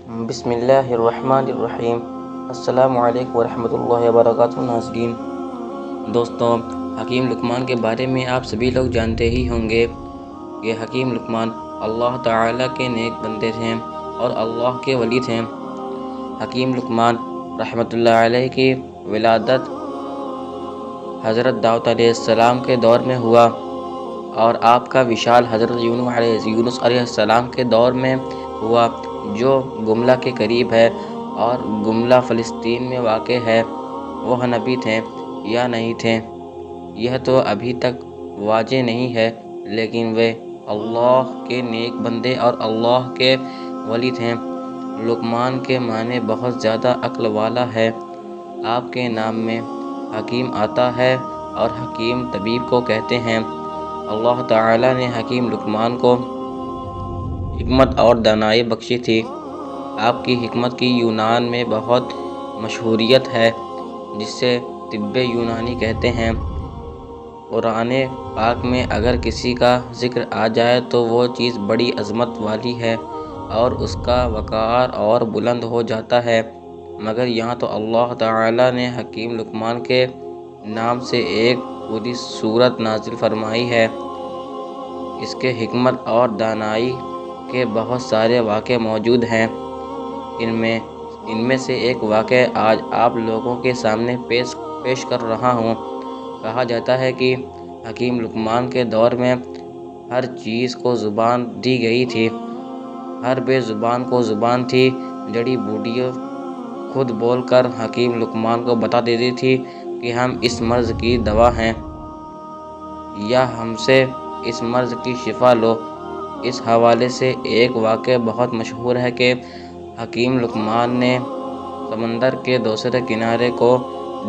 بسم اللہ الرحمن الرحیم۔ السلام علیکم ورحمۃ اللہ وبرکاتہ۔ ناظرین دوستوں، حکیم لقمان کے بارے میں آپ سبھی لوگ جانتے ہی ہوں گے کہ حکیم لقمان اللہ تعالیٰ کے نیک بندے تھے اور اللہ کے ولی تھے۔ حکیم لقمان رحمۃ اللہ علیہ کی ولادت حضرت داؤد علیہ السلام کے دور میں ہوا اور آپ کا وصال حضرت یونس علیہ السلام کے دور میں ہوا، جو گملہ کے قریب ہے اور گملہ فلسطین میں واقع ہے۔ وہ نبی تھے یا نہیں تھے یہ تو ابھی تک واضح نہیں ہے، لیکن وہ اللہ کے نیک بندے اور اللہ کے ولی تھے۔ لقمان کے معنی بہت زیادہ عقل والا ہے۔ آپ کے نام میں حکیم آتا ہے اور حکیم طبیب کو کہتے ہیں۔ اللہ تعالیٰ نے حکیم لقمان کو حکمت اور دانائی بخشی تھی۔ آپ کی حکمت کی یونان میں بہت مشہوریت ہے، جسے طب یونانی کہتے ہیں۔ قرآن پاک میں اگر کسی کا ذکر آ جائے تو وہ چیز بڑی عظمت والی ہے اور اس کا وقار اور بلند ہو جاتا ہے، مگر یہاں تو اللہ تعالیٰ نے حکیم لقمان کے نام سے ایک پوری سورت نازل فرمائی ہے۔ اس کے حکمت اور دانائی کے بہت سارے واقعے موجود ہیں۔ ان میں سے ایک واقعہ آج آپ لوگوں کے سامنے پیش کر رہا ہوں۔ کہا جاتا ہے کہ حکیم لقمان کے دور میں ہر چیز کو زبان دی گئی تھی، ہر بے زبان کو زبان تھی۔ جڑی بوٹیاں خود بول کر حکیم لقمان کو بتا دیتی تھی کہ ہم اس مرض کی دوا ہیں یا ہم سے اس مرض کی شفا لو۔ اس حوالے سے ایک واقعہ بہت مشہور ہے کہ حکیم لقمان نے سمندر کے دوسرے کنارے کو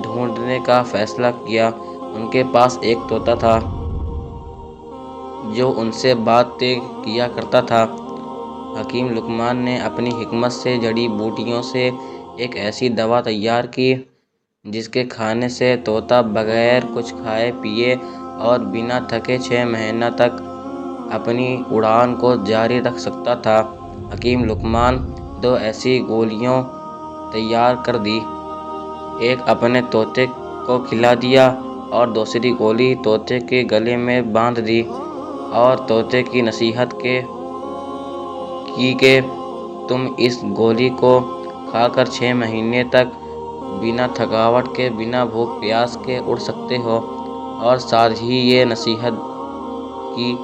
ڈھونڈنے کا فیصلہ کیا۔ ان کے پاس ایک طوطا تھا جو ان سے باتیں کیا کرتا تھا۔ حکیم لقمان نے اپنی حکمت سے جڑی بوٹیوں سے ایک ایسی دوا تیار کی جس کے کھانے سے طوطا بغیر کچھ کھائے پیے اور بنا تھکے 6 مہینہ تک اپنی اڑان کو جاری رکھ سکتا تھا۔ حکیم لقمان 2 ایسی گولیاں تیار کر دی، ایک اپنے طوطے کو کھلا دیا اور دوسری گولی طوطے کے گلے میں باندھ دی اور طوطے کی نصیحت کی کہ تم اس گولی کو کھا کر 6 مہینے تک بنا تھکاوٹ کے، بنا بھوک پیاس کے اڑ سکتے ہو، اور ساتھ ہی یہ نصیحت کی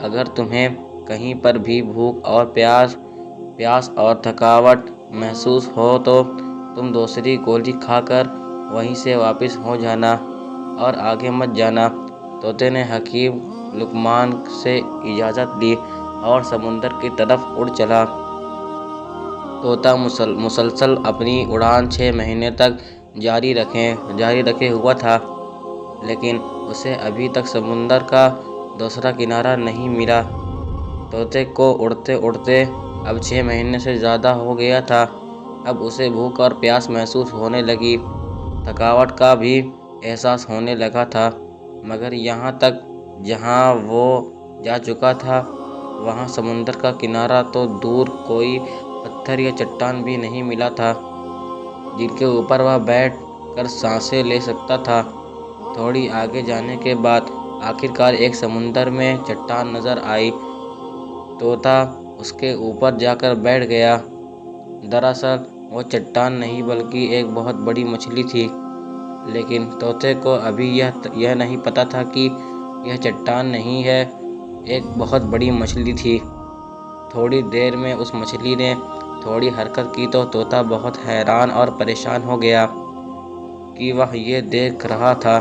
اگر تمہیں کہیں پر بھی بھوک اور پیاس اور تھکاوٹ محسوس ہو تو تم دوسری گولی کھا کر وہیں سے واپس ہو جانا اور آگے مت جانا۔ طوطے نے حکیم لقمان سے اجازت لی اور سمندر کی طرف اڑ چلا۔ طوطا مسلسل اپنی اڑان 6 مہینے تک جاری رکھے ہوا تھا، لیکن اسے ابھی تک سمندر کا دوسرا کنارہ نہیں ملا۔ طوطے کو اڑتے اڑتے اب 6 مہینے سے زیادہ ہو گیا تھا۔ اب اسے بھوک اور پیاس محسوس ہونے لگی، تھکاوٹ کا بھی احساس ہونے لگا تھا، مگر یہاں تک جہاں وہ جا چکا تھا وہاں سمندر کا کنارہ تو دور، کوئی پتھر یا چٹان بھی نہیں ملا تھا جن کے اوپر وہ بیٹھ کر سانسیں لے سکتا تھا۔ تھوڑی آگے جانے کے بعد آخرکار ایک سمندر میں چٹان نظر آئی۔ طوطا اس کے اوپر جا کر بیٹھ گیا۔ دراصل وہ چٹان نہیں بلکہ ایک بہت بڑی مچھلی تھی، لیکن طوطے کو ابھی یہ نہیں پتا تھا کہ یہ چٹان نہیں ہے، ایک بہت بڑی مچھلی تھی۔ تھوڑی دیر میں اس مچھلی نے تھوڑی حرکت کی تو طوطا بہت حیران اور پریشان ہو گیا کہ وہ یہ دیکھ رہا تھا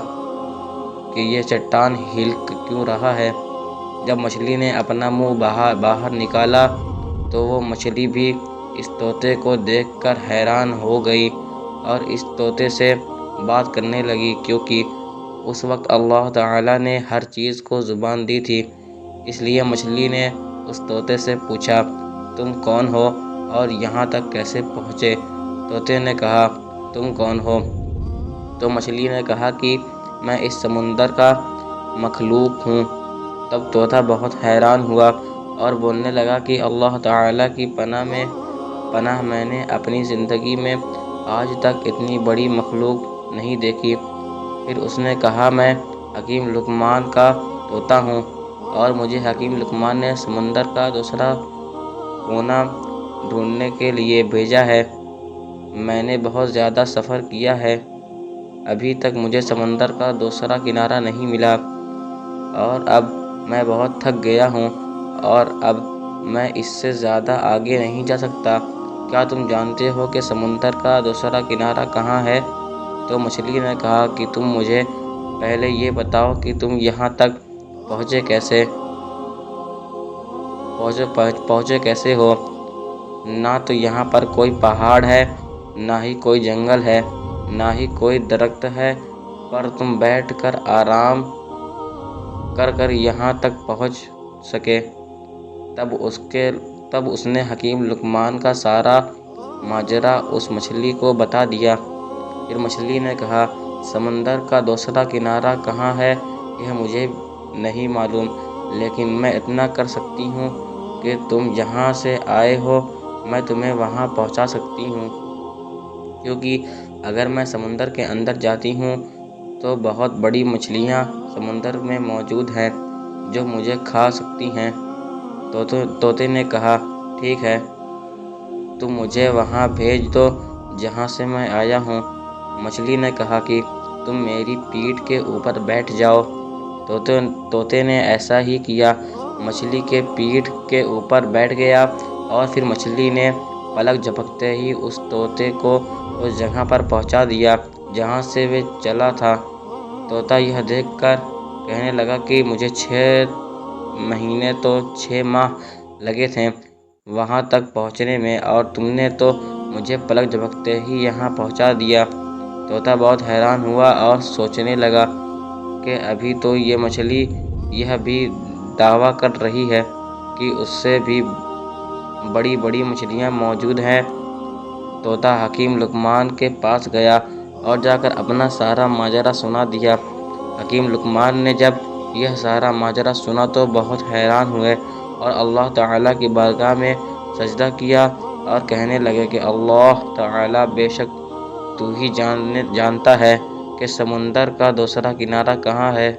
کہ یہ چٹان ہل کیوں رہا ہے۔ جب مچھلی نے اپنا منہ باہر نکالا تو وہ مچھلی بھی اس طوطے کو دیکھ کر حیران ہو گئی اور اس طوطے سے بات کرنے لگی، کیونکہ اس وقت اللہ تعالیٰ نے ہر چیز کو زبان دی تھی۔ اس لیے مچھلی نے اس طوطے سے پوچھا، تم کون ہو اور یہاں تک کیسے پہنچے؟ طوطے نے کہا، تم کون ہو؟ تو مچھلی نے کہا کہ میں اس سمندر کا مخلوق ہوں۔ تب طوطا بہت حیران ہوا اور بولنے لگا کہ اللہ تعالیٰ کی پناہ میں پناہ میں نے اپنی زندگی میں آج تک اتنی بڑی مخلوق نہیں دیکھی۔ پھر اس نے کہا، میں حکیم لقمان کا طوطا ہوں اور مجھے حکیم لقمان نے سمندر کا دوسرا کونا ڈھونڈنے کے لیے بھیجا ہے۔ میں نے بہت زیادہ سفر کیا ہے، ابھی تک مجھے سمندر کا دوسرا کنارہ نہیں ملا، اور اب میں بہت تھک گیا ہوں اور اب میں اس سے زیادہ آگے نہیں جا سکتا۔ کیا تم جانتے ہو کہ سمندر کا دوسرا کنارہ کہاں ہے؟ تو مچھلی نے کہا کہ تم مجھے پہلے یہ بتاؤ کہ تم یہاں تک پہنچے کیسے ہو؟ نہ تو یہاں پر کوئی پہاڑ ہے، نہ ہی کوئی جنگل ہے، نہ ہی کوئی درخت ہے، پر تم بیٹھ کر آرام کر یہاں تک پہنچ سکے۔ تب اس نے حکیم لقمان کا سارا ماجرا اس مچھلی کو بتا دیا۔ پھر مچھلی نے کہا، سمندر کا دوسرا کنارہ کہاں ہے یہ مجھے نہیں معلوم، لیکن میں اتنا کر سکتی ہوں کہ تم جہاں سے آئے ہو میں تمہیں وہاں پہنچا سکتی ہوں، کیونکہ اگر میں سمندر کے اندر جاتی ہوں تو بہت بڑی مچھلیاں سمندر میں موجود ہیں جو مجھے کھا سکتی ہیں۔ طوطے نے کہا، ٹھیک ہے، تم مجھے وہاں بھیج دو جہاں سے میں آیا ہوں۔ مچھلی نے کہا کہ تم میری پیٹھ کے اوپر بیٹھ جاؤ۔ طوطے نے ایسا ہی کیا، مچھلی کے پیٹھ کے اوپر بیٹھ گیا، اور پھر مچھلی نے پلک جھپکتے ہی اس طوطے کو اس جگہ پر پہنچا دیا جہاں سے وہ چلا تھا۔ طوطا یہ دیکھ کر کہنے لگا کہ مجھے 6 مہینے تو 6 ماہ لگے تھے وہاں تک پہنچنے میں، اور تم نے تو مجھے پلک جھپکتے ہی یہاں پہنچا دیا۔ طوطا بہت حیران ہوا اور سوچنے لگا کہ ابھی تو یہ مچھلی یہ بھی دعویٰ کر رہی ہے کہ اس سے بھی بڑی بڑی مچھلیاں موجود ہیں۔ طوطا حکیم لقمان کے پاس گیا اور جا کر اپنا سارا ماجرا سنا دیا۔ حکیم لقمان نے جب یہ سارا ماجرا سنا تو بہت حیران ہوئے اور اللہ تعالیٰ کی بارگاہ میں سجدہ کیا اور کہنے لگے کہ اللہ تعالیٰ، بے شک تو ہی جانتا ہے کہ سمندر کا دوسرا کنارہ کہاں ہے۔